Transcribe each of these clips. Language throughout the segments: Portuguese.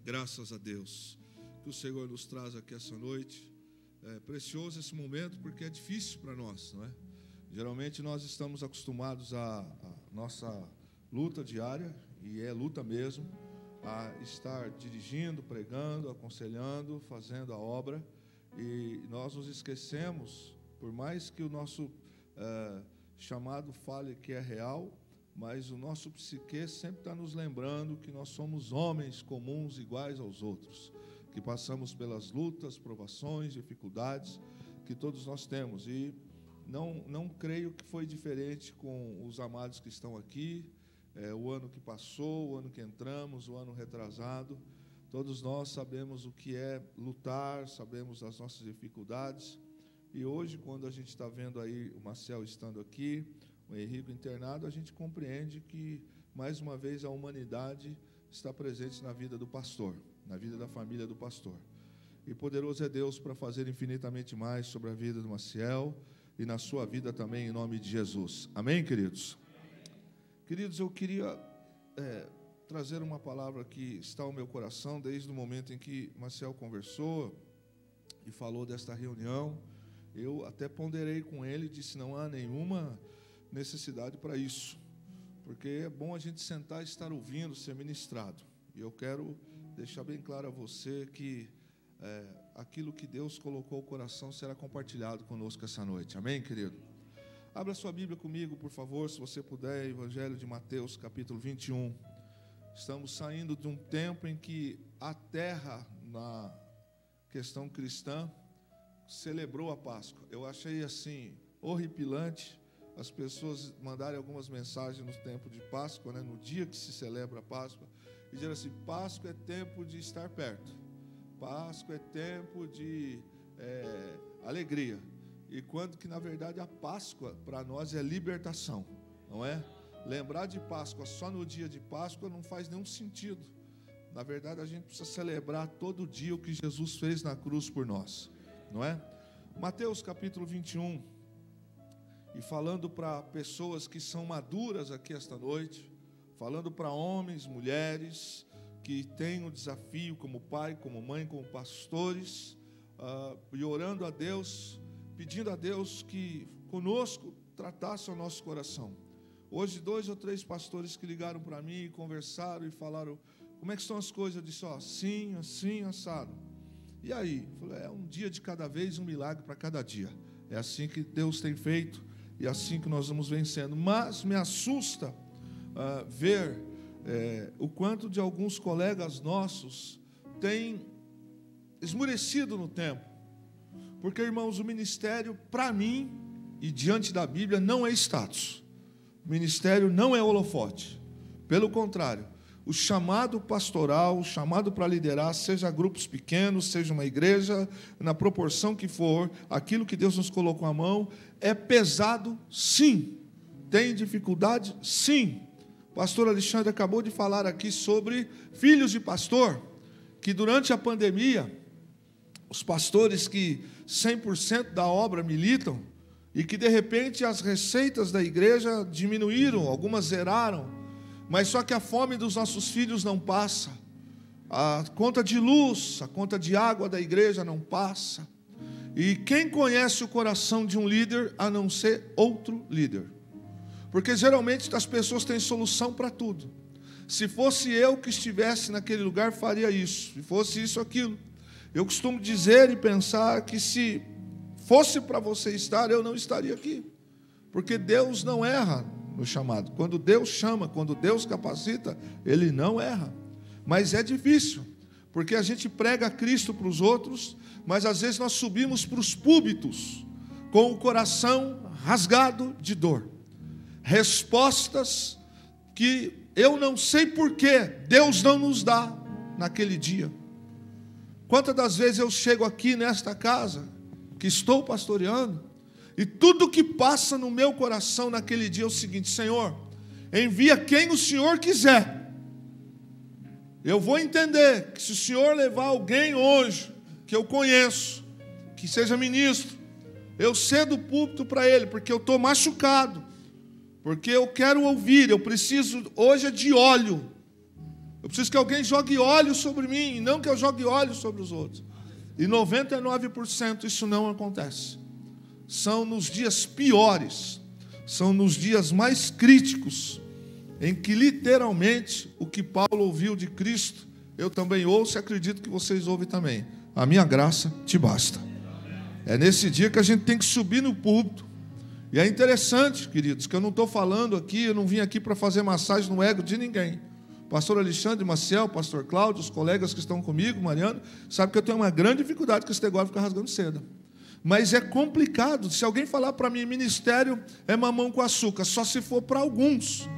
Graças a Deus que o Senhor nos traz aqui essa noite. É precioso esse momento porque é difícil para nós, não é? Geralmente nós estamos acostumados à nossa luta diária, e é luta mesmo, a estar dirigindo, pregando, aconselhando, fazendo a obra, e nós nos esquecemos, por mais que o nosso chamado fale que é real, mas o nosso psique sempre está nos lembrando que nós somos homens comuns iguais aos outros, que passamos pelas lutas, provações, dificuldades que todos nós temos. E não creio que foi diferente com os amados que estão aqui, o ano que passou, o ano que entramos, o ano retrasado. Todos nós sabemos o que é lutar, sabemos as nossas dificuldades. E hoje, quando a gente está vendo aí o Marcel estando aqui, o Henrique internado, a gente compreende que, mais uma vez, a humanidade está presente na vida do pastor, na vida da família do pastor. E poderoso é Deus para fazer infinitamente mais sobre a vida do Maciel e na sua vida também, em nome de Jesus. Amém, queridos? Queridos, eu queria trazer uma palavra que está ao meu coração desde o momento em que Maciel conversou e falou desta reunião. Eu até ponderei com ele e disse: não há nenhuma necessidade para isso, porque é bom a gente sentar e estar ouvindo ser ministrado. E eu quero deixar bem claro a você que aquilo que Deus colocou no coração será compartilhado conosco essa noite. Amém, querido? Abra sua Bíblia comigo, por favor, se você puder, Evangelho de Mateus, capítulo 21. Estamos saindo de um tempo em que a terra, na questão cristã, celebrou a Páscoa. Eu achei assim horripilante as pessoas mandarem algumas mensagens no tempo de Páscoa, no dia que se celebra a Páscoa, e dizer assim: Páscoa é tempo de estar perto, Páscoa é tempo de alegria. E quando que na verdade a Páscoa para nós é libertação, não é? Lembrar de Páscoa só no dia de Páscoa não faz nenhum sentido. Na verdade a gente precisa celebrar todo dia o que Jesus fez na cruz por nós, não é? Mateus capítulo 21, e falando para pessoas que são maduras aqui esta noite, falando para homens, mulheres, que têm o desafio como pai, como mãe, como pastores, e orando a Deus, pedindo a Deus que conosco tratasse o nosso coração. Hoje 2 ou 3 pastores que ligaram para mim e conversaram e falaram: como é que estão as coisas? Eu disse: assim, assim, assado. E aí? Eu falei: é um dia de cada vez, um milagre para cada dia. É assim que Deus tem feito e assim que nós vamos vencendo. Mas me assusta ver o quanto de alguns colegas nossos têm esmurecido no tempo. Porque, irmãos, o ministério, para mim, e diante da Bíblia, não é status. O ministério não é holofote. Pelo contrário, o chamado pastoral, o chamado para liderar, seja grupos pequenos, seja uma igreja, na proporção que for, aquilo que Deus nos colocou à mão, é pesado, sim. Tem dificuldade, sim. O pastor Alexandre acabou de falar aqui sobre filhos de pastor, que durante a pandemia, os pastores que 100% da obra militam, e que de repente as receitas da igreja diminuíram, algumas zeraram, mas só que a fome dos nossos filhos não passa, a conta de luz, a conta de água da igreja não passa. E quem conhece o coração de um líder a não ser outro líder? Porque geralmente as pessoas têm solução para tudo. Se fosse eu que estivesse naquele lugar, faria isso. Se fosse isso, aquilo. Eu costumo dizer e pensar que se fosse para você estar, eu não estaria aqui. Porque Deus não erra no chamado. Quando Deus chama, quando Deus capacita, Ele não erra. Mas é difícil, porque a gente prega Cristo para os outros, mas às vezes nós subimos para os púlpitos com o coração rasgado de dor. Respostas que eu não sei porquê Deus não nos dá naquele dia. Quantas das vezes eu chego aqui nesta casa, que estou pastoreando, e tudo que passa no meu coração naquele dia é o seguinte: Senhor, envia quem o Senhor quiser. Eu vou entender que se o Senhor levar alguém hoje, que eu conheço, que seja ministro, eu cedo o púlpito para ele, porque eu estou machucado, porque eu quero ouvir, eu preciso, hoje é de óleo, Eu preciso que alguém jogue óleo sobre mim, e não que eu jogue óleo sobre os outros. E 99% isso não acontece. São nos dias piores, são nos dias mais críticos, em que literalmente o que Paulo ouviu de Cristo, eu também ouço e acredito que vocês ouvem também. A minha graça te basta. É nesse dia que a gente tem que subir no púlpito. E é interessante, queridos, que eu não estou falando aqui, eu não vim aqui para fazer massagem no ego de ninguém. Pastor Alexandre, Maciel, Pastor Cláudio, os colegas que estão comigo, Mariano, sabem que eu tenho uma grande dificuldade com esse negócio de ficar rasgando seda. Mas é complicado. Se alguém falar para mim, ministério é mamão com açúcar, só se for para alguns.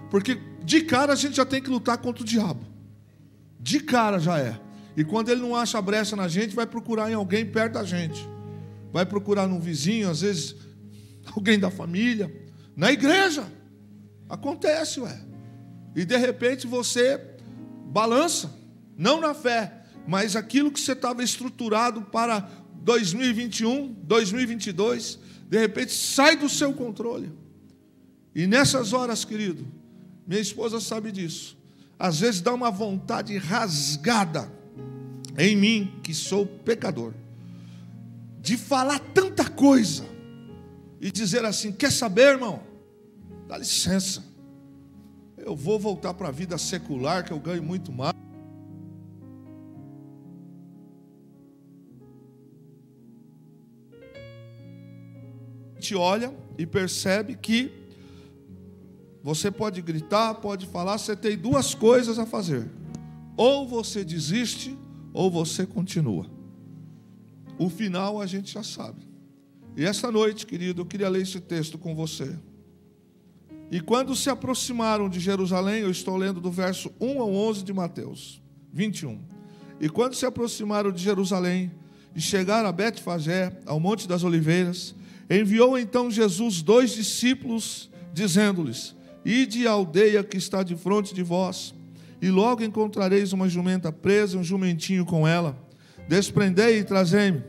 Porque de cara a gente já tem que lutar contra o diabo. De cara já é. E quando ele não acha brecha na gente, vai procurar em alguém perto da gente. Vai procurar num vizinho, às vezes alguém da família, na igreja. Acontece, ué. E de repente você balança, não na fé, mas aquilo que você estava estruturado para 2021, 2022, de repente sai do seu controle. E nessas horas, querido, minha esposa sabe disso, às vezes dá uma vontade rasgada em mim, que sou pecador, de falar tanta coisa e dizer assim: quer saber, irmão? Dá licença, eu vou voltar para a vida secular, que eu ganho muito mais. A gente olha e percebe que você pode gritar, pode falar, você tem duas coisas a fazer: ou você desiste, ou você continua. O final a gente já sabe. E esta noite, querido, eu queria ler esse texto com você. E quando se aproximaram de Jerusalém, eu estou lendo do verso 1 ao 11 de Mateus 21. E quando se aproximaram de Jerusalém e chegaram a Betfagé, ao Monte das Oliveiras, enviou então Jesus 2 discípulos, dizendo-lhes: ide à aldeia que está de frente de vós, e logo encontrareis uma jumenta presa, um jumentinho com ela. Desprendei e trazei-me.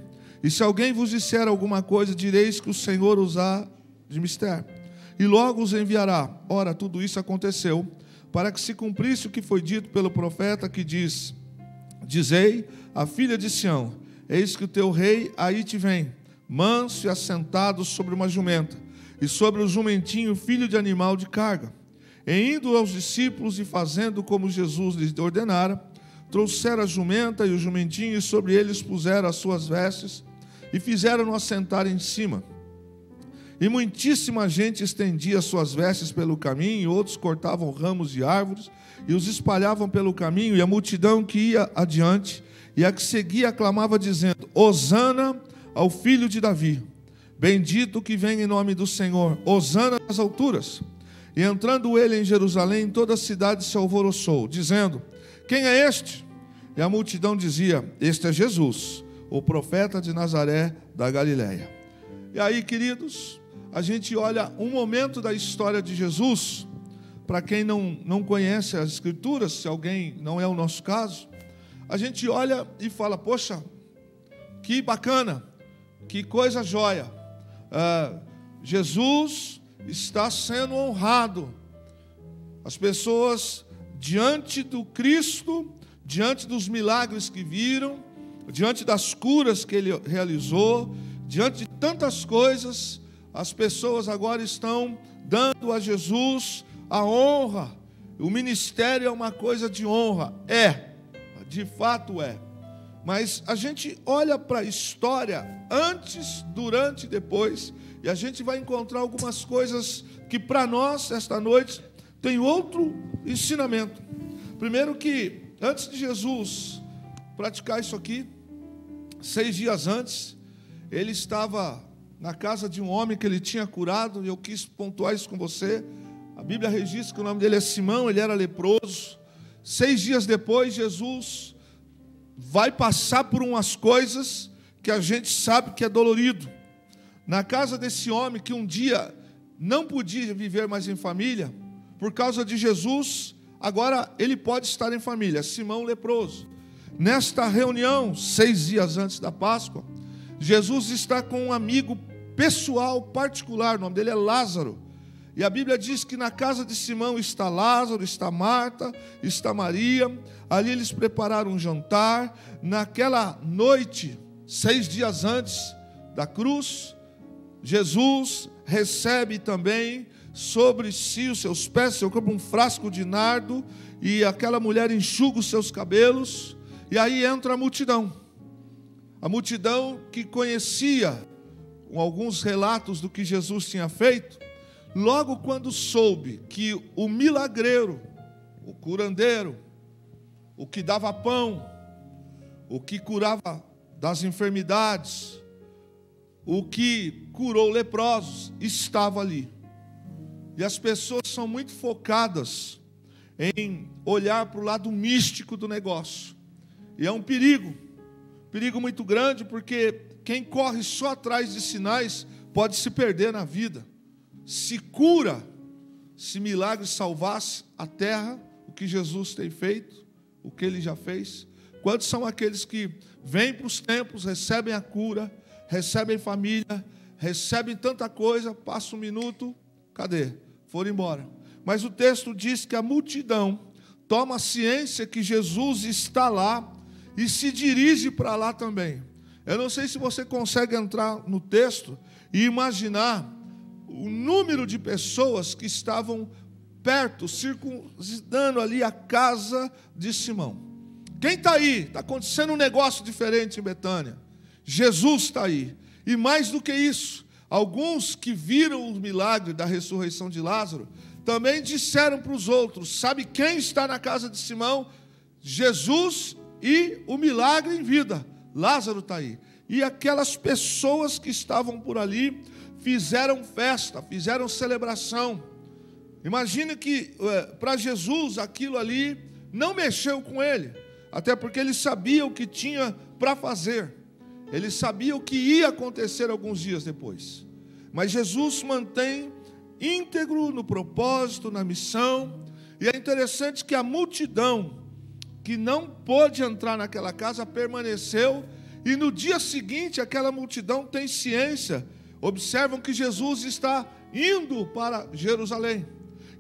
E se alguém vos disser alguma coisa, direis que o Senhor os há de mistério, e logo os enviará. Ora, tudo isso aconteceu para que se cumprisse o que foi dito pelo profeta, que diz: dizei à filha de Sião: eis que o teu rei aí te vem, manso e assentado sobre uma jumenta, e sobre o jumentinho filho de animal de carga. E indo aos discípulos e fazendo como Jesus lhes ordenara, trouxeram a jumenta e o jumentinho, e sobre eles puseram as suas vestes, e fizeram-no assentar em cima. E muitíssima gente estendia suas vestes pelo caminho, e outros cortavam ramos de árvores, e os espalhavam pelo caminho, e a multidão que ia adiante, e a que seguia, aclamava, dizendo: Hosana ao filho de Davi, bendito que vem em nome do Senhor, Hosana nas alturas. E entrando ele em Jerusalém, toda a cidade se alvoroçou, dizendo: quem é este? E a multidão dizia: este é Jesus, o profeta de Nazaré da Galileia. E aí, queridos, a gente olha um momento da história de Jesus. Para quem não conhece as Escrituras, se alguém não é o nosso caso, a gente olha e fala: poxa, que bacana, que coisa jóia. Jesus está sendo honrado. As pessoas, diante do Cristo, diante dos milagres que viram, diante das curas que ele realizou, diante de tantas coisas, as pessoas agora estão dando a Jesus a honra. O ministério é uma coisa de honra. De fato é. Mas a gente olha para a história antes, durante e depois, e a gente vai encontrar algumas coisas que para nós, esta noite, tem outro ensinamento. Primeiro que, antes de Jesus praticar isso aqui, 6 dias antes, ele estava na casa de um homem que ele tinha curado, e eu quis pontuar isso com você. A Bíblia registra que o nome dele é Simão, ele era leproso. 6 dias depois, Jesus vai passar por umas coisas que a gente sabe que é dolorido. Na casa desse homem que um dia não podia viver mais em família, por causa de Jesus, agora ele pode estar em família, Simão leproso. Nesta reunião, 6 dias antes da Páscoa, Jesus está com um amigo pessoal, particular, o nome dele é Lázaro. E a Bíblia diz que na casa de Simão está Lázaro, está Marta, está Maria. Ali eles prepararam um jantar. Naquela noite, 6 dias antes da cruz, Jesus recebe também sobre si os seus pés, seu corpo, um frasco de nardo. E aquela mulher enxuga os seus cabelos. E aí entra a multidão. A multidão que conhecia alguns relatos do que Jesus tinha feito. Logo quando soube que o milagreiro, o curandeiro, o que dava pão, o que curava das enfermidades, o que curou leprosos, estava ali. E as pessoas são muito focadas em olhar para o lado místico do negócio. E é um perigo muito grande, porque quem corre só atrás de sinais pode se perder na vida. Se cura, se milagre salvasse a terra, o que Jesus tem feito, o que Ele já fez. Quantos são aqueles que vêm para os templos, recebem a cura, recebem família, recebem tanta coisa, passa um minuto, cadê? Foram embora. Mas o texto diz que a multidão toma ciência que Jesus está lá e se dirige para lá também. Eu não sei se você consegue entrar no texto e imaginar o número de pessoas que estavam perto, circundando ali a casa de Simão. Quem está aí? Está acontecendo um negócio diferente em Betânia. Jesus está aí. E mais do que isso, alguns que viram o milagre da ressurreição de Lázaro, também disseram para os outros: sabe quem está na casa de Simão? Jesus e o milagre em vida. Lázaro está aí. E aquelas pessoas que estavam por ali fizeram festa, fizeram celebração. Imagine que para Jesus aquilo ali não mexeu com ele, até porque ele sabia o que tinha para fazer, ele sabia o que ia acontecer alguns dias depois. Mas Jesus mantém íntegro no propósito, na missão. E é interessante que a multidão que não pôde entrar naquela casa permaneceu, e no dia seguinte aquela multidão tem ciência, observam que Jesus está indo para Jerusalém.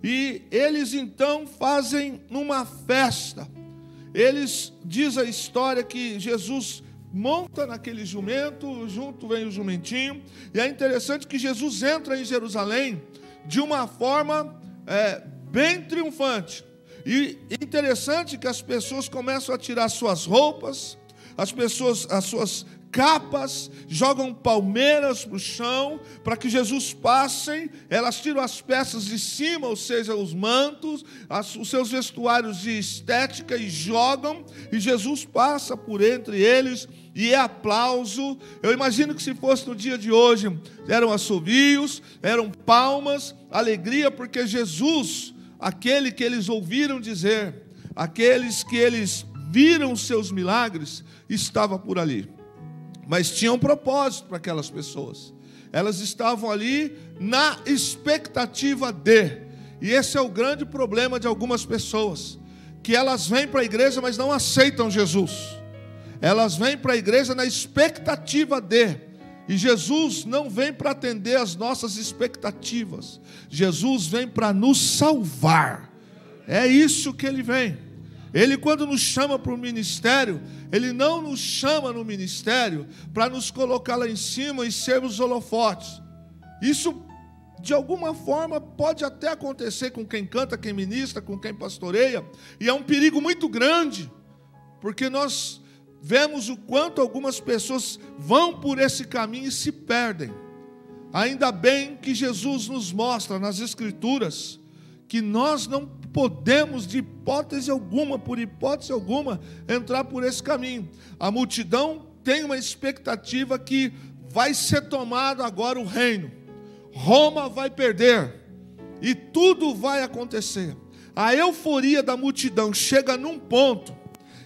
E eles então fazem uma festa. Eles, diz a história, que Jesus monta naquele jumento, junto vem o jumentinho. E é interessante que Jesus entra em Jerusalém de uma forma bem triunfante. E interessante que as pessoas começam a tirar suas roupas, as suas capas, jogam palmeiras para o chão, para que Jesus passe. Elas tiram as peças de cima, ou seja, os mantos, os seus vestuários de estética, e jogam, e Jesus passa por entre eles, e é aplauso. Eu imagino que se fosse no dia de hoje, eram assobios, eram palmas, alegria, porque Jesus, aquele que eles ouviram dizer, aqueles que eles viram os seus milagres, estava por ali. Mas tinha um propósito para aquelas pessoas. Elas estavam ali na expectativa de. E esse é o grande problema de algumas pessoas, que elas vêm para a igreja, mas não aceitam Jesus. Elas vêm para a igreja na expectativa de. E Jesus não vem para atender as nossas expectativas. Jesus vem para nos salvar. É isso que Ele vem. Ele, quando nos chama para o ministério, Ele não nos chama no ministério para nos colocar lá em cima e sermos holofotes. Isso, de alguma forma, pode até acontecer com quem canta, quem ministra, com quem pastoreia. E é um perigo muito grande, porque nós vemos o quanto algumas pessoas vão por esse caminho e se perdem. Ainda bem que Jesus nos mostra nas Escrituras que nós não podemos, de hipótese alguma, por hipótese alguma, entrar por esse caminho. A multidão tem uma expectativa que vai ser tomado agora o reino. Roma vai perder e tudo vai acontecer. A euforia da multidão chega num ponto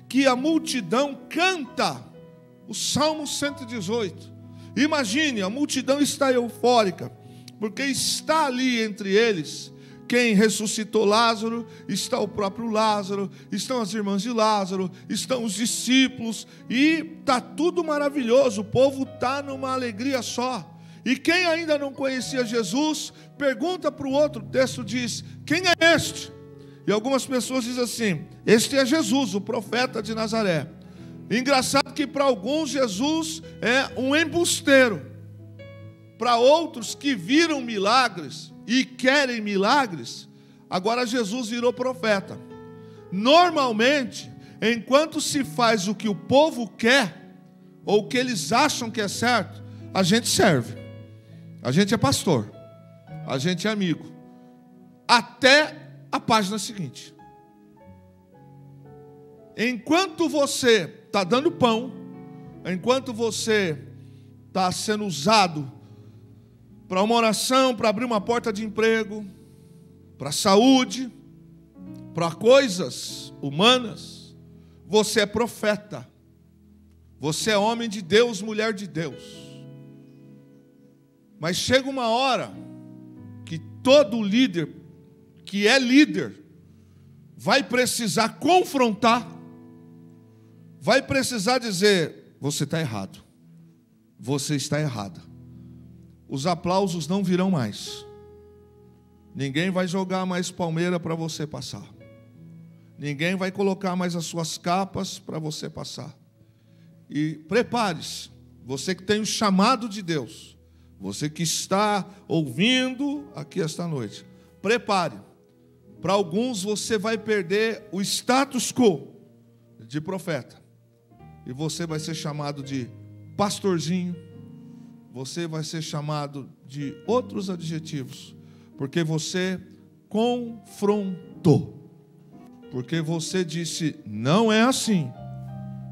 que a multidão canta o Salmo 118. Imagine, a multidão está eufórica, porque está ali entre eles quem ressuscitou Lázaro, está o próprio Lázaro, estão as irmãs de Lázaro, estão os discípulos, e está tudo maravilhoso, o povo está numa alegria só. E quem ainda não conhecia Jesus, pergunta para o outro, o texto diz, quem é este? E algumas pessoas dizem assim, este é Jesus, o profeta de Nazaré. Engraçado que para alguns Jesus é um embusteiro. Para outros que viram milagres e querem milagres, agora Jesus virou profeta. Normalmente, enquanto se faz o que o povo quer, ou o que eles acham que é certo, a gente serve. A gente é pastor. A gente é amigo. Até a página seguinte. Enquanto você está dando pão, enquanto você está sendo usado para uma oração, para abrir uma porta de emprego, para saúde, para coisas humanas, você é profeta. Você é homem de Deus, mulher de Deus. Mas chega uma hora que todo líder que é líder vai precisar confrontar, vai precisar dizer, você está errado, você está errada. Os aplausos não virão mais. Ninguém vai jogar mais palmeira para você passar. Ninguém vai colocar mais as suas capas para você passar. E prepare-se, você que tem o chamado de Deus, você que está ouvindo aqui esta noite, prepare. Para alguns você vai perder o status quo de profeta. E você vai ser chamado de pastorzinho. Você vai ser chamado de outros adjetivos. Porque você confrontou. Porque você disse, não é assim.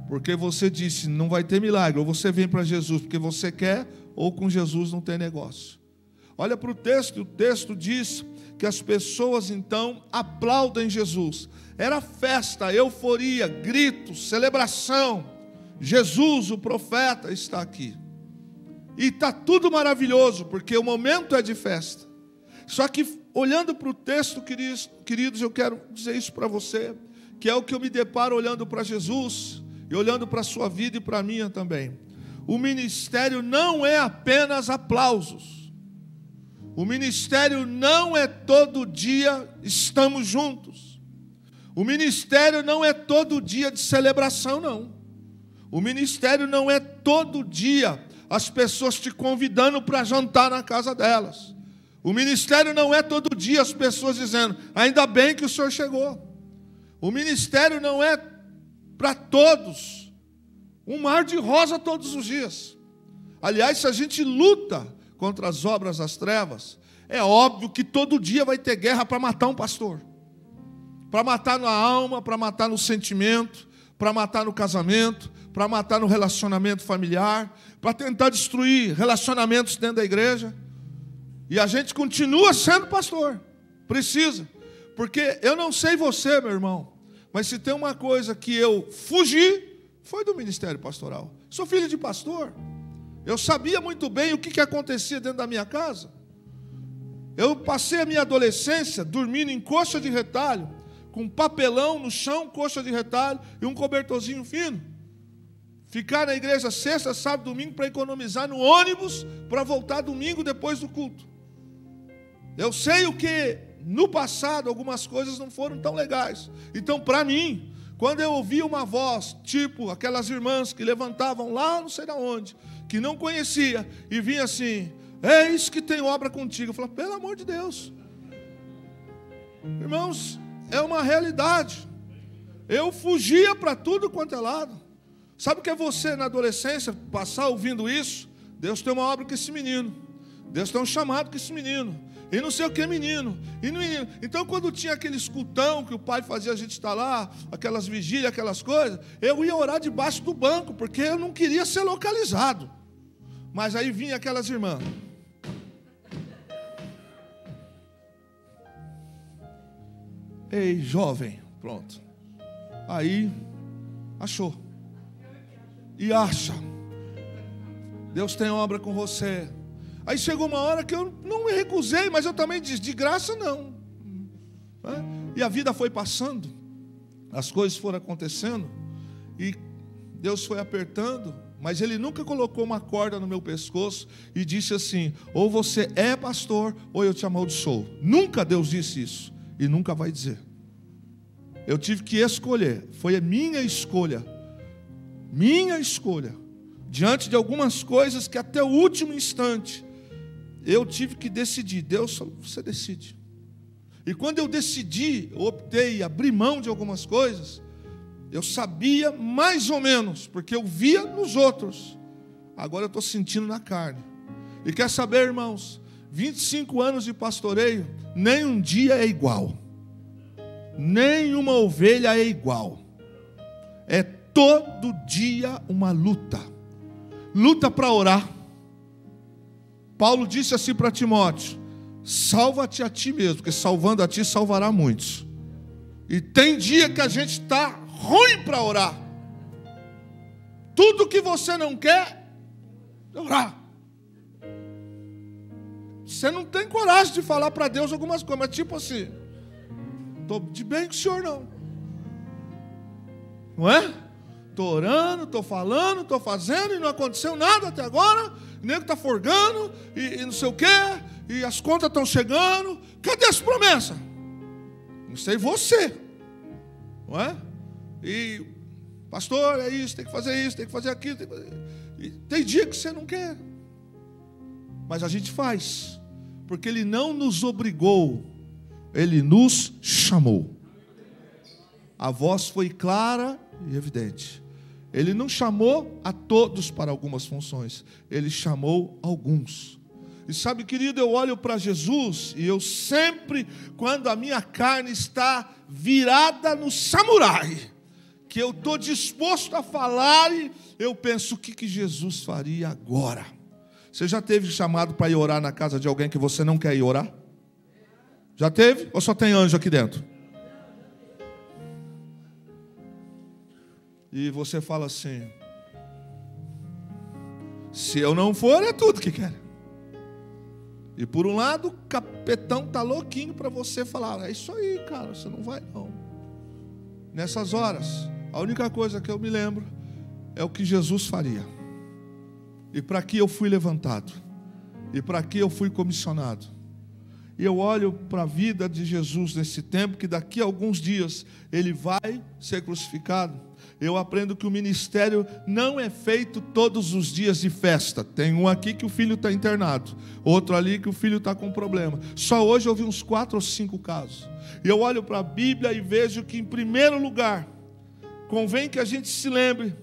Porque você disse, não vai ter milagre. Ou você vem para Jesus porque você quer, ou com Jesus não tem negócio. Olha para o texto, e o texto diz que as pessoas então aplaudem Jesus. Era festa, euforia, gritos, celebração. Jesus, o profeta, está aqui. E está tudo maravilhoso, porque o momento é de festa. Só que, olhando para o texto, queridos, eu quero dizer isso para você, que é o que eu me deparo olhando para Jesus, e olhando para a sua vida e para a minha também. O ministério não é apenas aplausos. O ministério não é todo dia estamos juntos. O ministério não é todo dia de celebração, não. O ministério não é todo dia as pessoas te convidando para jantar na casa delas. O ministério não é todo dia as pessoas dizendo, ainda bem que o senhor chegou. O ministério não é para todos um mar de rosa todos os dias. Aliás, se a gente luta contra as obras das trevas, é óbvio que todo dia vai ter guerra para matar um pastor. Para matar na alma, para matar no sentimento, para matar no casamento, para matar no relacionamento familiar, para tentar destruir relacionamentos dentro da igreja. E a gente continua sendo pastor. Precisa. Porque eu não sei você, meu irmão, mas se tem uma coisa que eu fugi, foi do ministério pastoral. Sou filho de pastor. Eu sabia muito bem o que acontecia dentro da minha casa. Eu passei a minha adolescência dormindo em coxa de retalho, com papelão no chão, coxa de retalho e um cobertorzinho fino. Ficar na igreja sexta, sábado, domingo para economizar no ônibus para voltar domingo depois do culto. Eu sei o que no passado algumas coisas não foram tão legais. Então, para mim, quando eu ouvia uma voz, tipo aquelas irmãs que levantavam lá não sei de onde, que não conhecia, e vinha assim, eis que tem obra contigo. Eu falava, pelo amor de Deus. Irmãos, é uma realidade. Eu fugia para tudo quanto é lado. Sabe o que é você na adolescência passar ouvindo isso? Deus tem uma obra com esse menino. Deus tem um chamado com esse menino. E não sei o que menino. E menino. Então quando tinha aquele escutão que o pai fazia a gente estar lá, aquelas vigílias, aquelas coisas, eu ia orar debaixo do banco, porque eu não queria ser localizado. Mas aí vinha aquelas irmãs. Ei, jovem, pronto. Aí, achou. E acha. Deus tem obra com você. Aí chegou uma hora que eu não me recusei, mas eu também disse, de graça não. E a vida foi passando, as coisas foram acontecendo, e Deus foi apertando, Mas Ele nunca colocou uma corda no meu pescoço e disse assim: ou você é pastor, ou eu te amaldiçoo. Nunca Deus disse isso, e nunca vai dizer. Eu tive que escolher, foi a minha escolha, diante de algumas coisas que até o último instante, eu tive que decidir. Deus, você decide. E quando eu decidi, eu optei, abri mão de algumas coisas, eu sabia mais ou menos, porque eu via nos outros. Agora eu estou sentindo na carne. E quer saber, irmãos, 25 anos de pastoreio, nem um dia é igual. Nenhuma ovelha é igual. É todo dia uma luta. Luta para orar. Paulo disse assim para Timóteo: salva-te a ti mesmo, porque salvando a ti salvará muitos. E tem dia que a gente está ruim para orar. Tudo que você não quer é orar. Você não tem coragem de falar para Deus algumas coisas, mas tipo assim: estou de bem com o senhor não. Não é? Estou orando, estou falando, estou fazendo e não aconteceu nada até agora. O nego está forgando e não sei o quê, e as contas estão chegando. Cadê as promessas? Não sei você, não é? E pastor, é isso, tem que fazer isso, tem que fazer aquilo. Tem dia que você não quer, mas a gente faz, porque Ele não nos obrigou, Ele nos chamou. A voz foi clara e evidente. Ele não chamou a todos para algumas funções, Ele chamou alguns. E sabe, querido, eu olho para Jesus e eu sempre, quando a minha carne está virada no samurai, que eu estou disposto a falar, e eu penso: o que Jesus faria agora? Você já teve chamado para ir orar na casa de alguém que você não quer ir orar? Já teve? Ou só tem anjo aqui dentro? E você fala assim: se eu não for, é tudo que quer. E por um lado, o capetão está louquinho para você falar: é isso aí, cara, você não vai não. Nessas horas, a única coisa que eu me lembro é o que Jesus faria. E para que eu fui levantado. E para que eu fui comissionado. E eu olho para a vida de Jesus nesse tempo, que daqui a alguns dias Ele vai ser crucificado. Eu aprendo que o ministério não é feito todos os dias de festa. Tem um aqui que o filho está internado, outro ali que o filho está com problema. Só hoje eu vi uns 4 ou 5 casos. E eu olho para a Bíblia e vejo que, em primeiro lugar, convém que a gente se lembre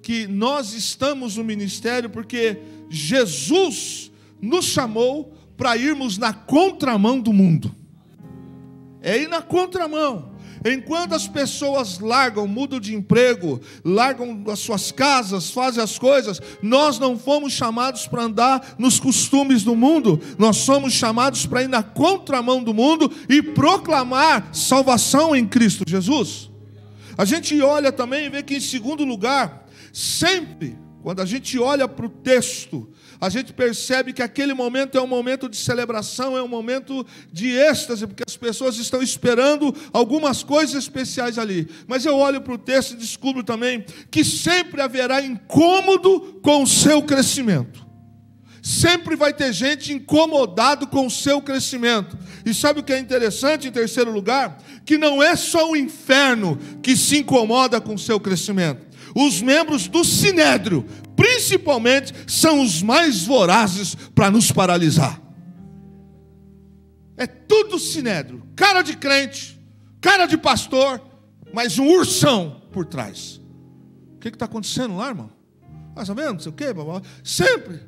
que nós estamos no ministério porque Jesus nos chamou para irmos na contramão do mundo. É ir na contramão. Enquanto as pessoas largam, mudam de emprego, largam as suas casas, fazem as coisas, nós não fomos chamados para andar nos costumes do mundo. Nós somos chamados para ir na contramão do mundo e proclamar salvação em Cristo Jesus. A gente olha também e vê que, em segundo lugar, sempre, quando a gente olha para o texto, a gente percebe que aquele momento é um momento de celebração, é um momento de êxtase, porque as pessoas estão esperando algumas coisas especiais ali. Mas eu olho para o texto e descubro também que sempre haverá incômodo com o seu crescimento. Sempre vai ter gente incomodado com o seu crescimento. E sabe o que é interessante, em terceiro lugar? Que não é só o inferno que se incomoda com o seu crescimento. Os membros do Sinédrio, principalmente, são os mais vorazes para nos paralisar. É tudo Sinédrio, cara de crente, cara de pastor, mas um ursão por trás. O que está acontecendo lá, irmão? Ah, tá vendo? Não sei o quê, sempre.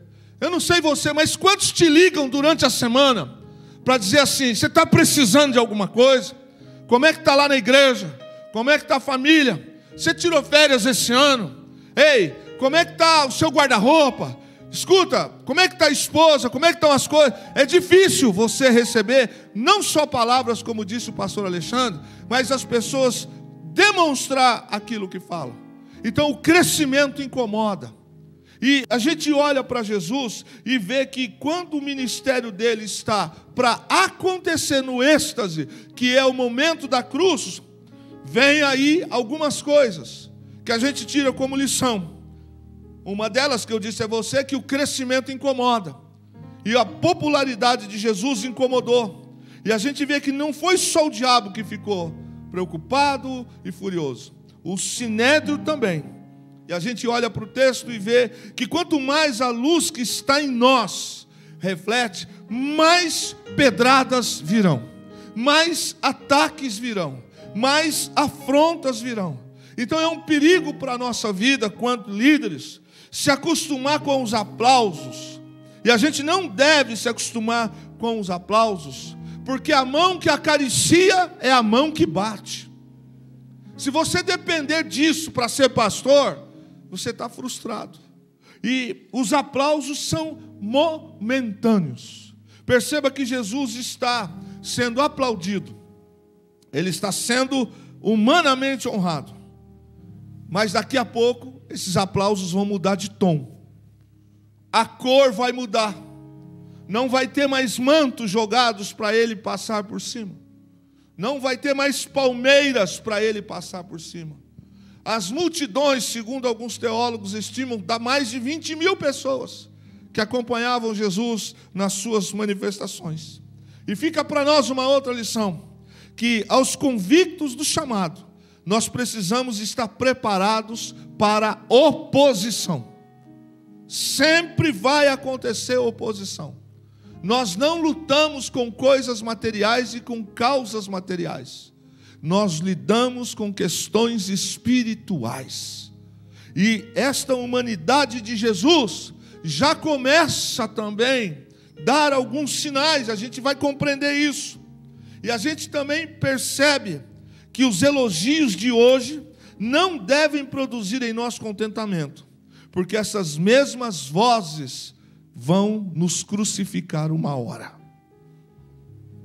Eu não sei você, mas quantos te ligam durante a semana para dizer assim: você está precisando de alguma coisa? Como é que está lá na igreja? Como é que está a família? Você tirou férias esse ano? Ei, como é que está o seu guarda-roupa? Escuta, como é que está a esposa? Como é que estão as coisas? É difícil você receber não só palavras, como disse o pastor Alexandre, mas as pessoas demonstrar aquilo que falam. Então o crescimento incomoda. E a gente olha para Jesus e vê que quando o ministério dele está para acontecer no êxtase, que é o momento da cruz, vem aí algumas coisas que a gente tira como lição. Uma delas que eu disse a você que o crescimento incomoda. E a popularidade de Jesus incomodou. E a gente vê que não foi só o diabo que ficou preocupado e furioso. O sinédrio também. E a gente olha para o texto e vê que quanto mais a luz que está em nós reflete, mais pedradas virão, mais ataques virão, mais afrontas virão. Então é um perigo para a nossa vida, quanto líderes, se acostumar com os aplausos. E a gente não deve se acostumar com os aplausos, porque a mão que acaricia é a mão que bate. Se você depender disso para ser pastor, você está frustrado. E os aplausos são momentâneos. Perceba que Jesus está sendo aplaudido. Ele está sendo humanamente honrado. Mas daqui a pouco, esses aplausos vão mudar de tom. A cor vai mudar. Não vai ter mais mantos jogados para ele passar por cima. Não vai ter mais palmeiras para ele passar por cima. As multidões, segundo alguns teólogos estimam, dá mais de 20 mil pessoas que acompanhavam Jesus nas suas manifestações. E fica para nós uma outra lição, que aos convictos do chamado, nós precisamos estar preparados para a oposição. Sempre vai acontecer oposição. Nós não lutamos com coisas materiais e com causas materiais. Nós lidamos com questões espirituais. E esta humanidade de Jesus já começa também a dar alguns sinais, a gente vai compreender isso. E a gente também percebe que os elogios de hoje não devem produzir em nós contentamento, porque essas mesmas vozes vão nos crucificar uma hora.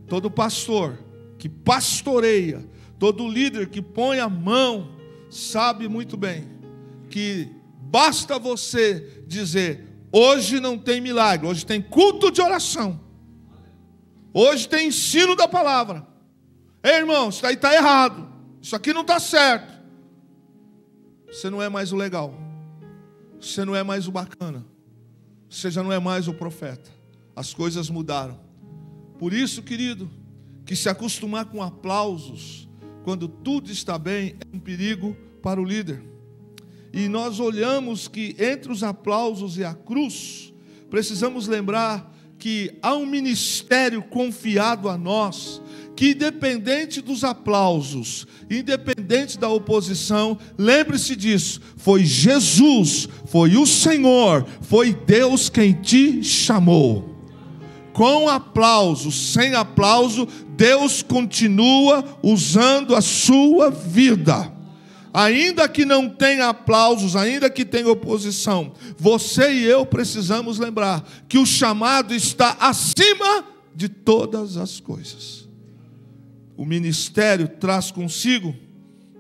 Todo pastor que pastoreia, todo líder que põe a mão, sabe muito bem que basta você dizer: hoje não tem milagre, hoje tem culto de oração, hoje tem ensino da palavra. Ei, irmão, isso aí está errado, isso aqui não está certo. Você não é mais o legal, você não é mais o bacana, você já não é mais o profeta. As coisas mudaram. Por isso, querido, que se acostumar com aplausos quando tudo está bem é um perigo para o líder. E nós olhamos que entre os aplausos e a cruz, precisamos lembrar que há um ministério confiado a nós, que independente dos aplausos, independente da oposição, lembre-se disso, foi Jesus, foi o Senhor, foi Deus quem te chamou. Com aplauso, sem aplauso, Deus continua usando a sua vida. Ainda que não tenha aplausos, ainda que tenha oposição, você e eu precisamos lembrar que o chamado está acima de todas as coisas. O ministério traz consigo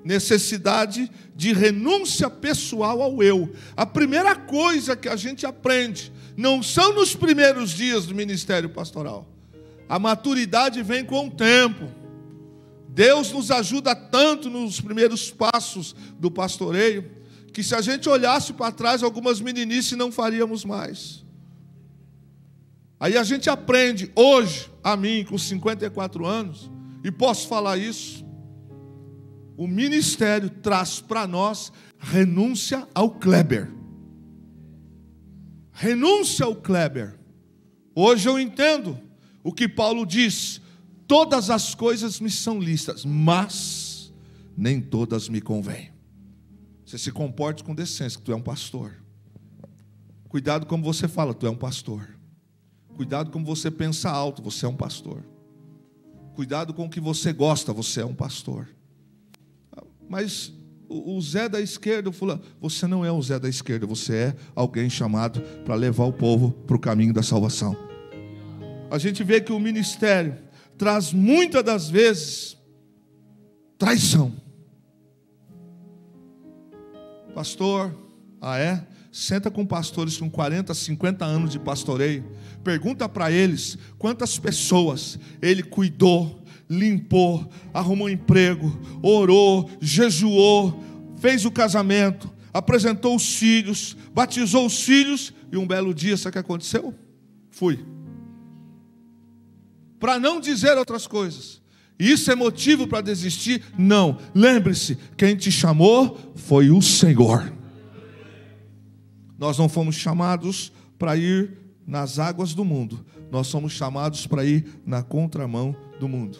necessidade de renúncia pessoal ao eu. A primeira coisa que a gente aprende não são nos primeiros dias do ministério pastoral. A maturidade vem com o tempo. Deus nos ajuda tanto nos primeiros passos do pastoreio, que se a gente olhasse para trás, algumas meninices não faríamos mais. Aí a gente aprende, hoje, a mim, com 54 anos, e posso falar isso, o ministério traz para nós renúncia ao Kleber. Renúncia ao Kleber. Hoje eu entendo o que Paulo diz: todas as coisas me são lícitas, mas nem todas me convêm. Você se comporte com decência, que tu é um pastor. Cuidado como você fala, tu é um pastor. Cuidado como você pensa alto, você é um pastor. Cuidado com o que você gosta, você é um pastor. Mas o Zé da esquerda, você não é o Zé da esquerda, você é alguém chamado para levar o povo para o caminho da salvação. A gente vê que o ministério traz muitas das vezes traição. Pastor, senta com pastores com 40, 50 anos de pastoreio, pergunta para eles quantas pessoas ele cuidou, limpou, arrumou emprego, orou, jejuou, fez o casamento, apresentou os filhos, batizou os filhos, e um belo dia, sabe o que aconteceu? Fui. Para não dizer outras coisas. Isso é motivo para desistir? Não. Lembre-se, quem te chamou foi o Senhor. Nós não fomos chamados para ir nas águas do mundo. Nós somos chamados para ir na contramão do mundo.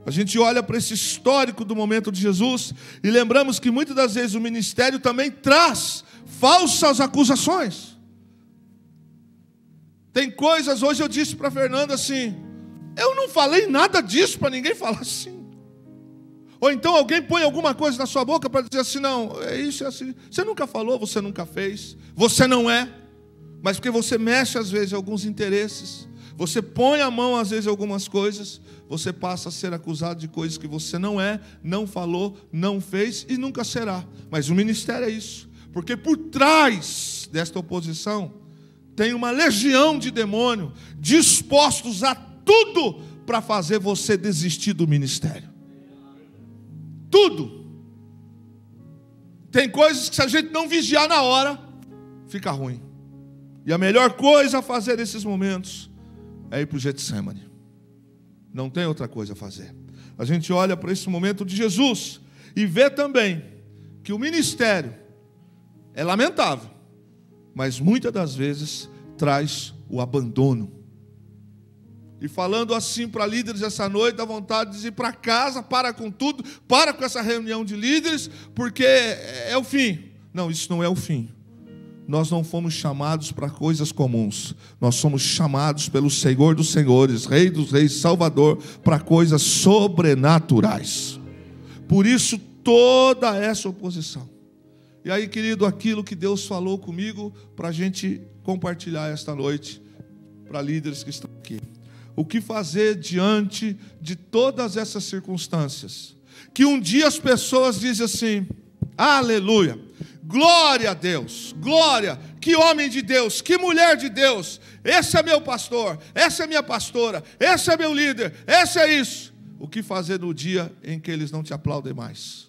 A gente olha para esse histórico do momento de Jesus e lembramos que muitas das vezes o ministério também traz falsas acusações. Tem coisas, hoje eu disse para a Fernanda assim, eu não falei nada disso para ninguém falar assim. Ou então alguém põe alguma coisa na sua boca para dizer assim, não, é isso, é assim. Você nunca falou, você nunca fez, você não é. Mas porque você mexe às vezes em alguns interesses, você põe a mão às vezes em algumas coisas, você passa a ser acusado de coisas que você não é, não falou, não fez e nunca será. Mas o ministério é isso. Porque por trás desta oposição tem uma legião de demônios dispostos a tudo para fazer você desistir do ministério. Tudo. Tem coisas que se a gente não vigiar na hora, fica ruim. E a melhor coisa a fazer nesses momentos é ir para o Getsemane. Não tem outra coisa a fazer. A gente olha para esse momento de Jesus e vê também que o ministério é lamentável, mas muitas das vezes traz o abandono. E falando assim para líderes essa noite, dá vontade de ir para casa, para com tudo, para com essa reunião de líderes, porque é o fim. Não, isso não é o fim. Nós não fomos chamados para coisas comuns. Nós somos chamados pelo Senhor dos Senhores, Rei dos Reis, Salvador, para coisas sobrenaturais. Por isso toda essa oposição. E aí, querido, aquilo que Deus falou comigo para a gente compartilhar esta noite, para líderes que estão aqui. O que fazer diante de todas essas circunstâncias? Que um dia as pessoas dizem assim, aleluia, glória a Deus, glória, que homem de Deus, que mulher de Deus, esse é meu pastor, essa é minha pastora, esse é meu líder, esse é isso. O que fazer no dia em que eles não te aplaudem mais?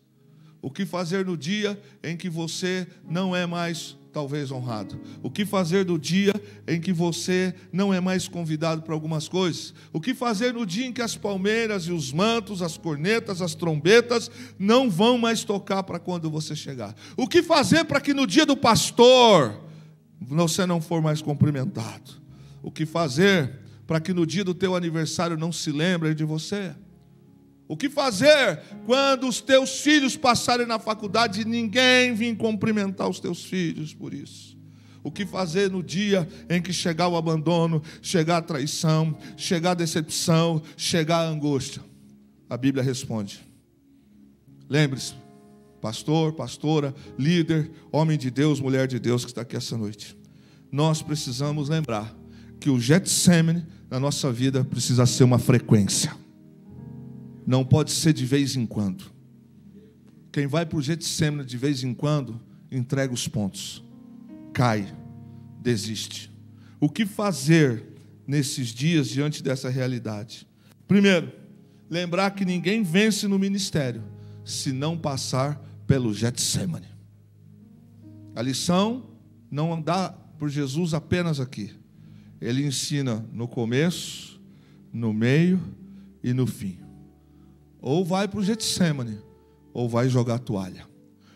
O que fazer no dia em que você não é mais talvez honrado? O que fazer no dia em que você não é mais convidado para algumas coisas? O que fazer no dia em que as palmeiras e os mantos, as cornetas, as trombetas não vão mais tocar para quando você chegar? O que fazer para que no dia do pastor você não for mais cumprimentado? O que fazer para que no dia do teu aniversário não se lembrem de você? O que fazer quando os teus filhos passarem na faculdade e ninguém vir cumprimentar os teus filhos por isso? O que fazer no dia em que chegar o abandono, chegar a traição, chegar a decepção, chegar a angústia? A Bíblia responde. Lembre-se, pastor, pastora, líder, homem de Deus, mulher de Deus que está aqui essa noite. Nós precisamos lembrar que o Getsemane na nossa vida precisa ser uma frequência. Não pode ser de vez em quando. Quem vai para o Getsemane de vez em quando, entrega os pontos, cai, desiste. O que fazer nesses dias diante dessa realidade? Primeiro, lembrar que ninguém vence no ministério se não passar pelo Getsemane. A lição não dá por Jesus apenas aqui. Ele ensina no começo, no meio e no fim. Ou vai para o Getsemane, ou vai jogar a toalha.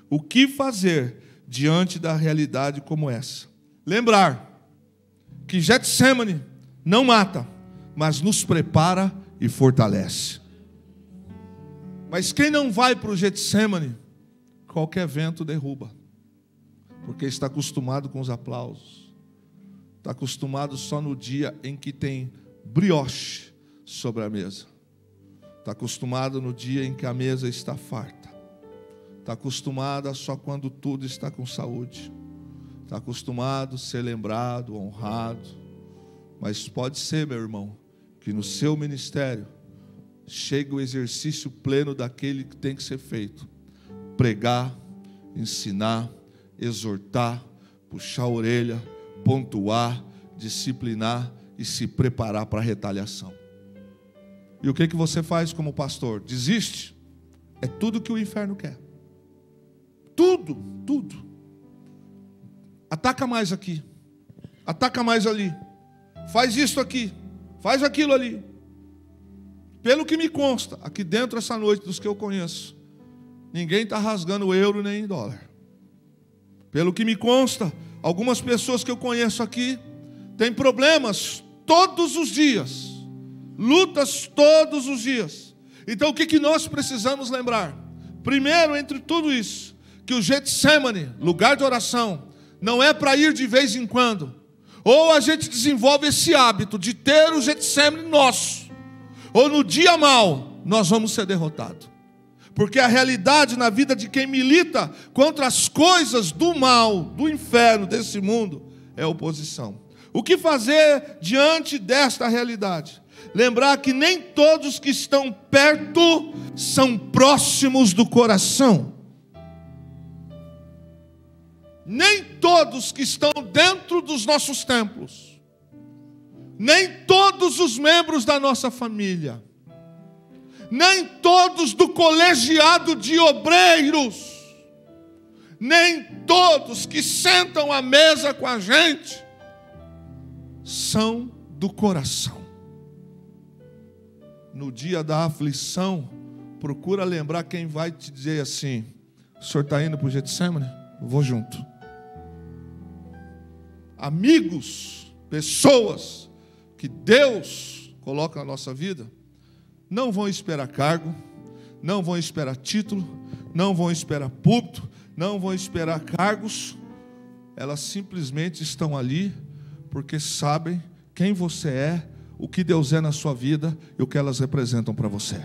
O que fazer diante da realidade como essa? Lembrar que Getsemane não mata, mas nos prepara e fortalece. Mas quem não vai para o Getsemane, qualquer vento derruba. Porque está acostumado com os aplausos. Está acostumado só no dia em que tem brioche sobre a mesa. Está acostumado no dia em que a mesa está farta. Está acostumado só quando tudo está com saúde. Está acostumado a ser lembrado, honrado. Mas pode ser, meu irmão, que no seu ministério chegue o exercício pleno daquele que tem que ser feito. Pregar, ensinar, exortar, puxar a orelha, pontuar, disciplinar e se preparar para a retaliação. E o que você faz como pastor? Desiste? É tudo que o inferno quer. Tudo, tudo. Ataca mais aqui. Ataca mais ali. Faz isso aqui. Faz aquilo ali. Pelo que me consta, aqui dentro essa noite, dos que eu conheço, ninguém está rasgando euro nem dólar. Pelo que me consta, algumas pessoas que eu conheço aqui têm problemas todos os dias. Lutas todos os dias. Então o que nós precisamos lembrar? Primeiro, entre tudo isso, que o Getsemane, lugar de oração, não é para ir de vez em quando. Ou a gente desenvolve esse hábito de ter o Getsemane nosso, ou no dia mau, nós vamos ser derrotados. Porque a realidade na vida de quem milita contra as coisas do mal, do inferno, desse mundo, é oposição. O que fazer diante desta realidade? Lembrar que nem todos que estão perto são próximos do coração. Nem todos que estão dentro dos nossos templos, nem todos os membros da nossa família, nem todos do colegiado de obreiros, nem todos que sentam à mesa com a gente, são do coração. No dia da aflição, procura lembrar quem vai te dizer assim: o senhor está indo para o Getsemane? Eu vou junto. Amigos, pessoas que Deus coloca na nossa vida, não vão esperar cargo, não vão esperar título, não vão esperar púlpito, não vão esperar cargos. Elas simplesmente estão ali porque sabem quem você é, o que Deus é na sua vida e o que elas representam para você.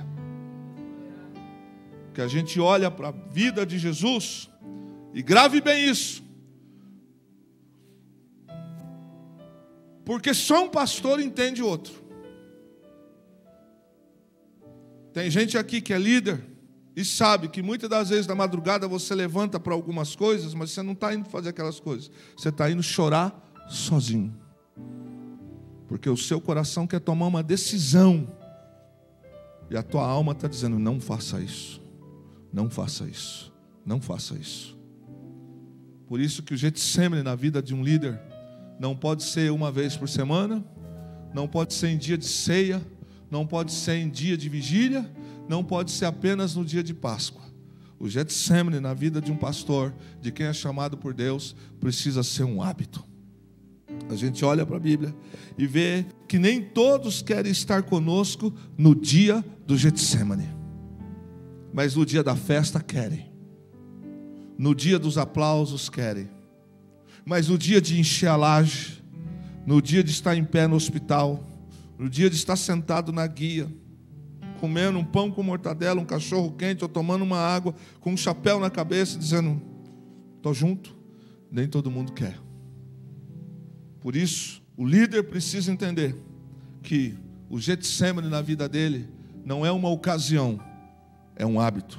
Que a gente olha para a vida de Jesus e grave bem isso. Porque só um pastor entende outro. Tem gente aqui que é líder e sabe que muitas das vezes na madrugada você levanta para algumas coisas, mas você não está indo fazer aquelas coisas. Você está indo chorar sozinho. Porque o seu coração quer tomar uma decisão. E a tua alma está dizendo: não faça isso. Não faça isso. Não faça isso. Por isso que o Getsemane na vida de um líder não pode ser uma vez por semana, não pode ser em dia de ceia, não pode ser em dia de vigília, não pode ser apenas no dia de Páscoa. O Getsemane na vida de um pastor, de quem é chamado por Deus, precisa ser um hábito. A gente olha para a Bíblia e vê que nem todos querem estar conosco no dia do Getsemane, mas no dia da festa querem, no dia dos aplausos querem, mas no dia de encher a laje, no dia de estar em pé no hospital, no dia de estar sentado na guia, comendo um pão com mortadela, um cachorro quente, ou tomando uma água, com um chapéu na cabeça, dizendo: estou junto, nem todo mundo quer. Por isso, o líder precisa entender que o Getsemane na vida dele não é uma ocasião, é um hábito.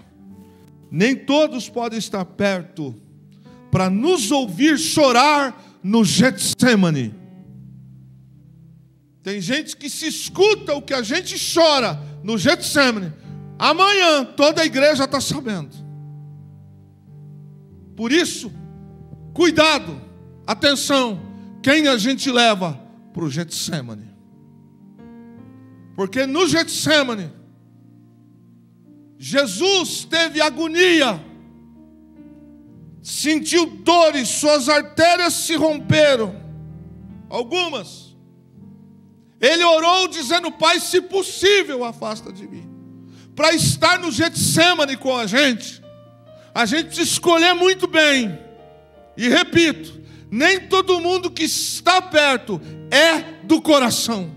Nem todos podem estar perto para nos ouvir chorar no Getsemane. Tem gente que se escuta o que a gente chora no Getsemane, amanhã toda a igreja está sabendo. Por isso, cuidado, atenção, quem a gente leva para o Getsemane. Porque no Getsemane, Jesus teve agonia, sentiu dores, suas artérias se romperam, algumas. Ele orou dizendo: Pai, se possível, afasta de mim. Para estar no Getsemane com a gente precisa escolher muito bem. E repito, nem todo mundo que está perto é do coração.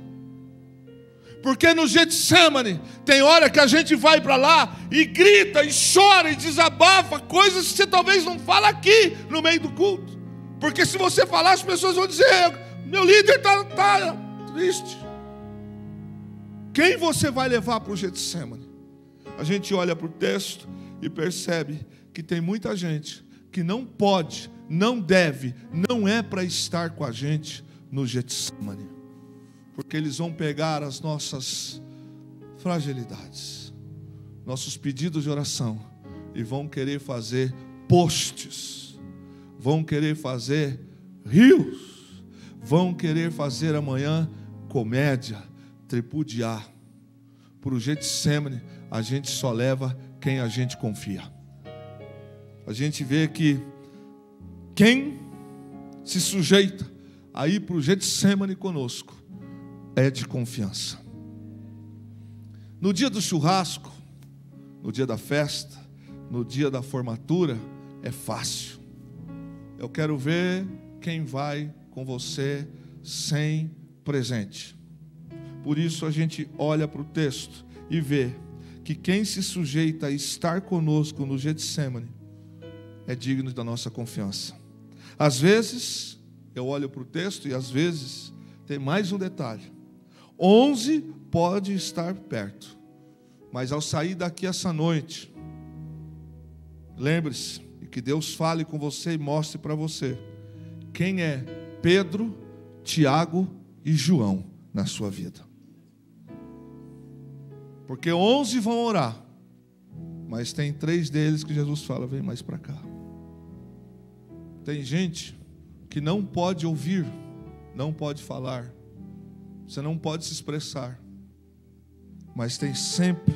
Porque no Getsemane tem hora que a gente vai para lá e grita, e chora, e desabafa coisas que você talvez não fala aqui no meio do culto. Porque se você falar, as pessoas vão dizer: meu líder está triste. Quem você vai levar para o Getsemane? A gente olha para o texto e percebe que tem muita gente que não pode, não deve, não é para estar com a gente no Getsemane. Porque eles vão pegar as nossas fragilidades, nossos pedidos de oração, e vão querer fazer posts, vão querer fazer rios, vão querer fazer amanhã comédia, tripudiar. Para o Getsemane, a gente só leva quem a gente confia. A gente vê que quem se sujeita a ir para o Getsemane conosco é de confiança. No dia do churrasco, no dia da festa, no dia da formatura, é fácil. Eu quero ver quem vai com você sem presente. Por isso a gente olha para o texto e vê que quem se sujeita a estar conosco no Getsemane é digno da nossa confiança. Às vezes, eu olho para o texto e às vezes tem mais um detalhe. 11 pode estar perto, mas ao sair daqui essa noite, lembre-se, e que Deus fale com você e mostre para você quem é Pedro, Tiago e João na sua vida. Porque 11 vão orar, mas tem 3 deles que Jesus fala, vem mais para cá. Tem gente que não pode ouvir, não pode falar, você não pode se expressar, mas tem sempre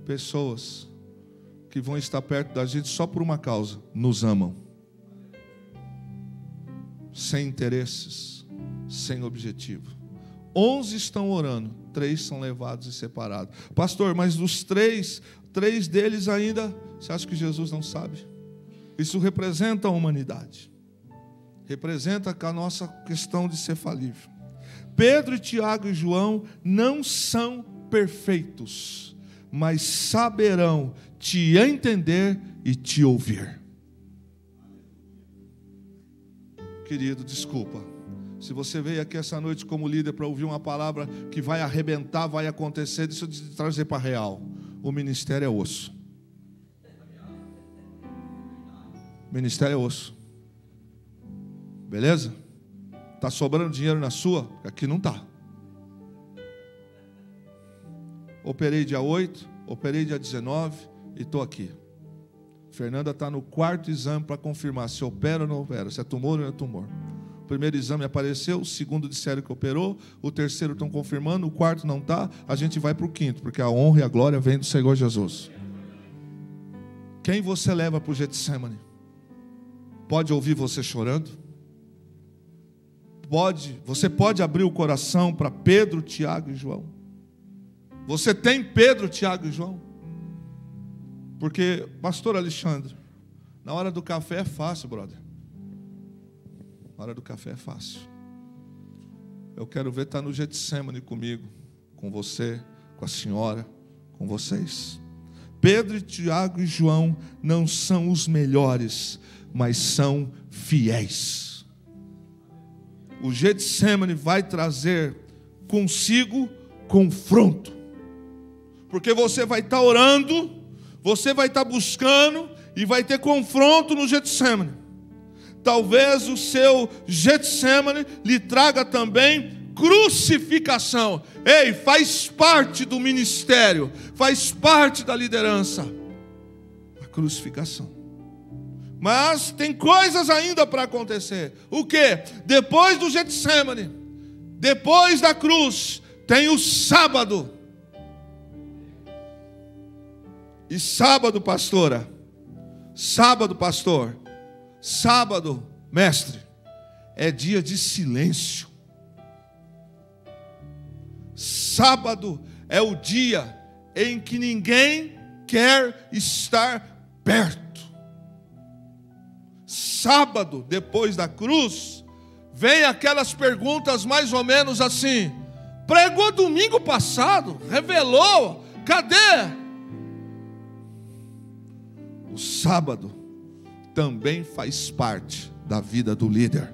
pessoas que vão estar perto da gente só por uma causa: nos amam, sem interesses, sem objetivo. 11 estão orando, 3 são levados e separados. Pastor, mas dos 3 deles ainda, você acha que Jesus não sabe? Isso representa a humanidade, representa a nossa questão de ser falível. Pedro, Tiago e João não são perfeitos, mas saberão te entender e te ouvir. Querido, desculpa, se você veio aqui essa noite como líder para ouvir uma palavra que vai arrebentar, vai acontecer, deixa eu te trazer para a real. O ministério é osso. Ministério é osso. Beleza? Está sobrando dinheiro na sua? Aqui não está. Operei dia 8, operei dia 19 e estou aqui. Fernanda está no 4º exame para confirmar se opera ou não opera, se é tumor ou não é tumor. O primeiro exame apareceu, o segundo disseram que operou, o terceiro estão confirmando, o 4º não está, a gente vai para o 5º, porque a honra e a glória vem do Senhor Jesus. Quem você leva para o Getsemane? Pode ouvir você chorando? Você pode abrir o coração para Pedro, Tiago e João? Você tem Pedro, Tiago e João? Porque, pastor Alexandre, na hora do café é fácil, brother. Na hora do café é fácil. Eu quero ver estar no Getsemane comigo, com você, com a senhora, com vocês. Pedro, Tiago e João não são os melhores, mas são fiéis. O Getsemane vai trazer consigo confronto, porque você vai estar orando, você vai estar buscando e vai ter confronto no Getsemane. Talvez o seu Getsemane lhe traga também crucificação. Ei, faz parte do ministério, faz parte da liderança, a crucificação. Mas tem coisas ainda para acontecer. O que? Depois do Getsemane, depois da cruz, tem o sábado. E sábado, pastora, sábado, pastor, sábado, mestre, é dia de silêncio. Sábado é o dia em que ninguém quer estar perto. Sábado, depois da cruz, vem aquelas perguntas mais ou menos assim: pregou domingo passado, revelou, cadê? O sábado também faz parte da vida do líder.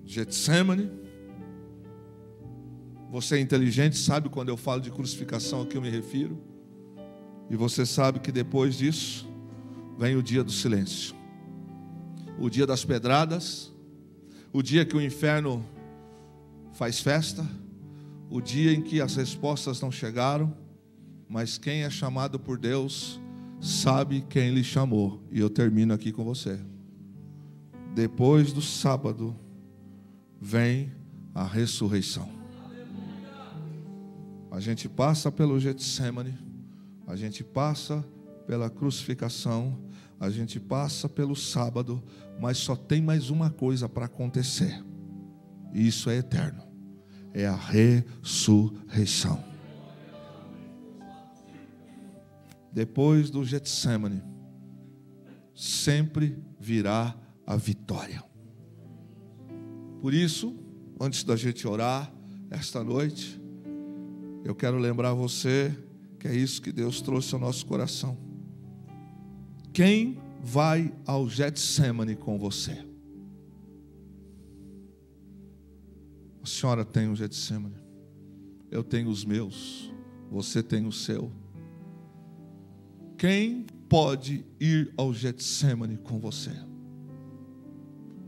Getsemane. Você é inteligente, sabe quando eu falo de crucificação a que eu me refiro. E você sabe que depois disso vem o dia do silêncio, o dia das pedradas, o dia que o inferno faz festa, o dia em que as respostas não chegaram, mas quem é chamado por Deus sabe quem lhe chamou. E eu termino aqui com você. Depois do sábado, vem a ressurreição. A gente passa pelo Getsemane, a gente passa pela crucificação, a gente passa pelo sábado, mas só tem mais uma coisa para acontecer. E isso é eterno. É a ressurreição. Depois do Getsemane, sempre virá a vitória. Por isso, antes da gente orar esta noite, eu quero lembrar você que é isso que Deus trouxe ao nosso coração. Quem vai ao Getsemane com você? A senhora tem o Getsemane, eu tenho os meus, você tem o seu. Quem pode ir ao Getsemane com você?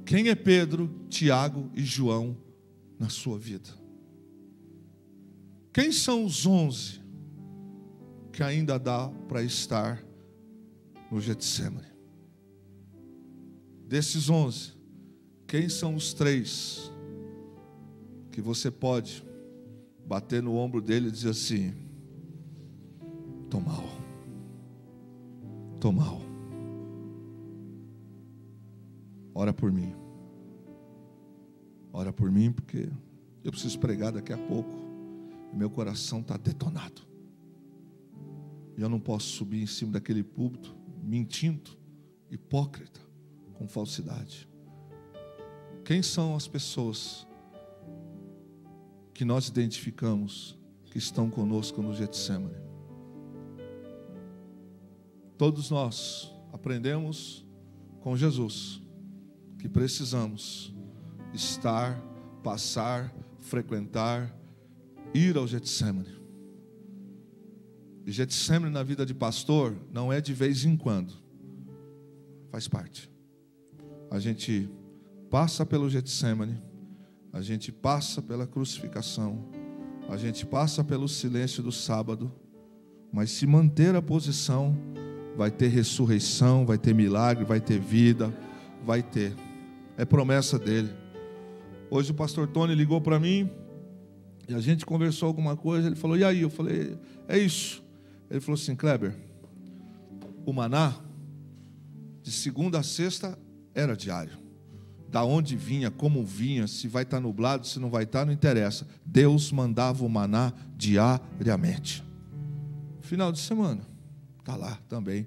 Quem é Pedro, Tiago e João na sua vida? Quem são os 11 que ainda dá para estar no Getsemane? Desses 11, quem são os 3 que você pode bater no ombro dele e dizer assim: tô mal, tô mal, ora por mim, porque eu preciso pregar daqui a pouco, e meu coração está detonado, e eu não posso subir em cima daquele púlpito mentindo, hipócrita, com falsidade. Quem são as pessoas que nós identificamos que estão conosco no Getsemane? Todos nós aprendemos com Jesus que precisamos estar, passar, frequentar, ir ao Getsemane. E Getsemane na vida de pastor não é de vez em quando, faz parte. A gente passa pelo Getsemane, a gente passa pela crucificação, a gente passa pelo silêncio do sábado, mas se manter a posição, vai ter ressurreição, vai ter milagre, vai ter vida, vai ter. É promessa dele. Hoje o pastor Tony ligou para mim, e a gente conversou alguma coisa, ele falou: e aí? Eu falei: é isso. Ele falou assim: Kleber, o maná, de segunda a sexta, era diário. Da onde vinha, como vinha, se vai estar nublado, se não vai estar, não interessa. Deus mandava o maná diariamente. Final de semana, está lá também,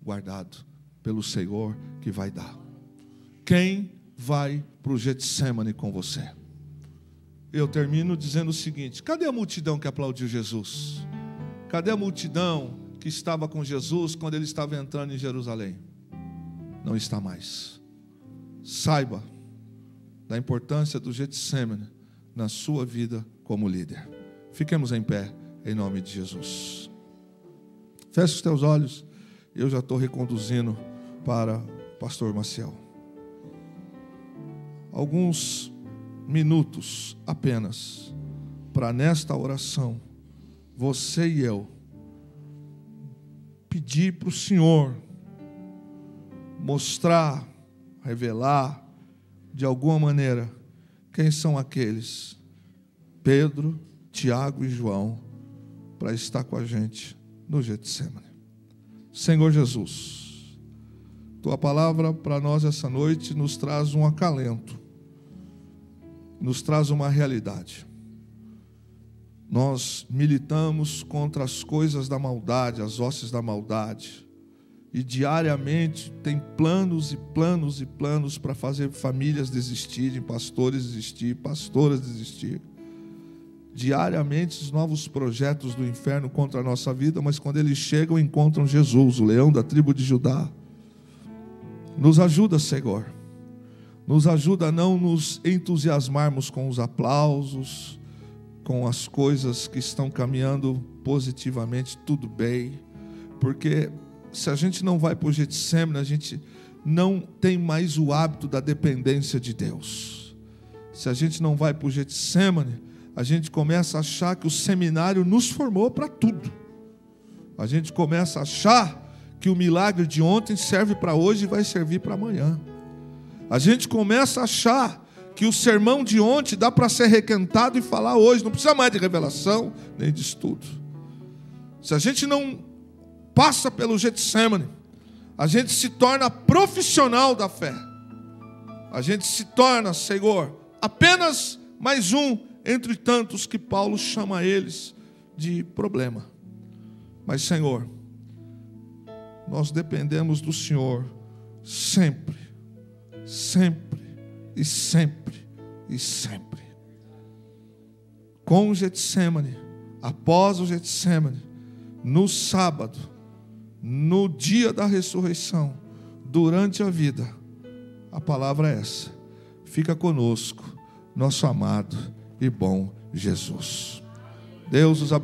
guardado pelo Senhor que vai dar. Quem vai para o Getsemane com você? Eu termino dizendo o seguinte: cadê a multidão que aplaudiu Jesus? Cadê a multidão que estava com Jesus quando ele estava entrando em Jerusalém? Não está mais. Saiba da importância do Getsemane na sua vida como líder. Fiquemos em pé, em nome de Jesus. Feche os teus olhos. Eu já estou reconduzindo para o pastor Maciel. Alguns minutos apenas para nesta oração, você e eu pedir para o Senhor mostrar, revelar de alguma maneira quem são aqueles, Pedro, Tiago e João, para estar com a gente no Getsemane. Senhor Jesus, tua palavra para nós essa noite nos traz um acalento, nos traz uma realidade. Nós militamos contra as coisas da maldade, as hostes da maldade, e diariamente tem planos e planos e planos para fazer famílias desistirem, pastores desistir, pastoras desistir. Diariamente os novos projetos do inferno contra a nossa vida, mas quando eles chegam encontram Jesus, o leão da tribo de Judá. Nos ajuda, Senhor. Nos ajuda a não nos entusiasmarmos com os aplausos, com as coisas que estão caminhando positivamente, tudo bem, porque se a gente não vai para o Getsemane, a gente não tem mais o hábito da dependência de Deus. Se a gente não vai para o Getsemane, a gente começa a achar que o seminário nos formou para tudo. A gente começa a achar que o milagre de ontem serve para hoje e vai servir para amanhã. A gente começa a achar que o sermão de ontem dá para ser requentado e falar hoje. Não precisa mais de revelação, nem de estudo. Se a gente não passa pelo Getsemane, a gente se torna profissional da fé. A gente se torna, Senhor, apenas mais um entre tantos que Paulo chama eles de problema. Mas, Senhor, nós dependemos do Senhor sempre, sempre e sempre e sempre. Com o Getsemane, após o Getsemane, no sábado, no dia da ressurreição, durante a vida, a palavra é essa: fica conosco, nosso amado e bom Jesus. Deus os abençoe.